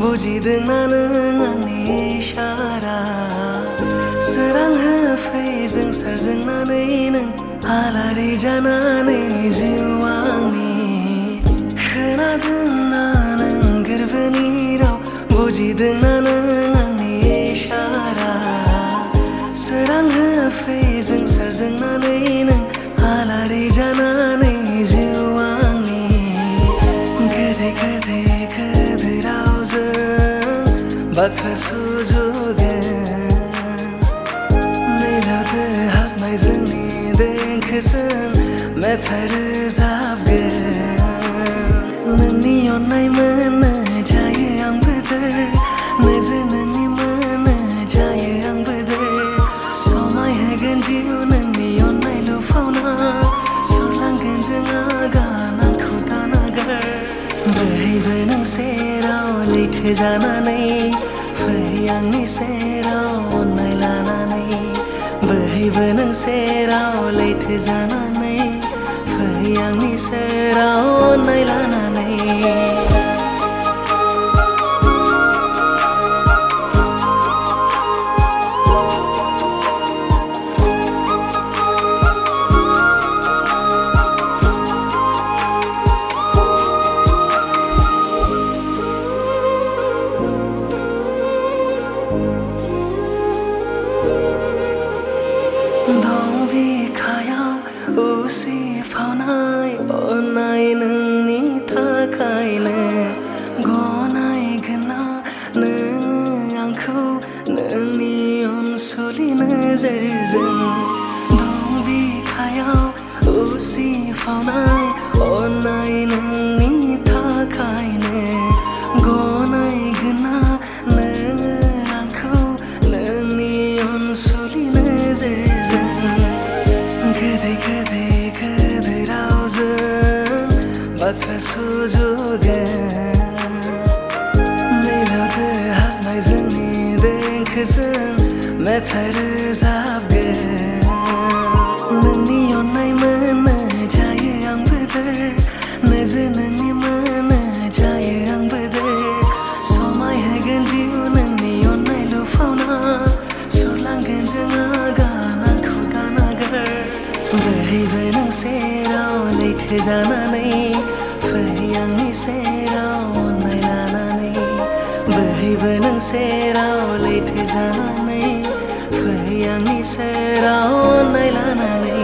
बुजिदोंना नों आंनि इसारा सोरां होफै जोंसार जोंनानै नों आलारि जानानै जिउ आंनि खोनादोंना नों गोरबोनि राव बुजिदोंना नों आंनि इसारा सोरां होफै जोंसार जोंनानै नों आलारि जानानै जिउ आंनि गोदै गोदै गोदै रावजों बाथ्रा सुजुगोन मिलौदो हाबनाय जोंनि देंखोजों मेथाइ रोजाबगोन नोंनि अननाय मोननो जायो आंबो नोजोर नोंनि मोननो जायो आंबो समाय होगोन जिउ नोंनि अननाय लुफावना सरलांगोन जों आगान आंखौ दानागार बोहैबो नों सेराव लैथो जानानै फै आंनि सेराव अननाय लानानै बोहैबो नों सेराव लैथो जानानै फै आंनि सेराव अननाय लानानै दं बिखायाव उसिफावनाय अननाय नोंनि थाखायनो गनायगोन ना नोङो आंखौ नोंनि अनसुलि नोजोरजों दं बिखायाव उसिफावनाय अननाय नोंनि थाखायनो गनायगोन ना नोङो आंखौ नोंनि अनसुलि नोजोरजों गोदै गोदै गोदै रावजों बाथ्रा सुजुगोन मिलौदो हाबनाय जोंनि देंखोजों मेथाइ रोजाबगोन नोंनि अननाय मोननो जायो आंबो नोजोर नोंनि मोननो जायो आंबो समाय होगोन जिउ नोंनि अननाय लुफावना सरलांगोन जों आगान आंखौ दानागार बोहैबो नों सेराव लैथो जानानै फै आंनि सेराव अननाय लानानै बोहैबो नों सेराव लैथो जानानै फै आंनि सेराव अननाय लानानै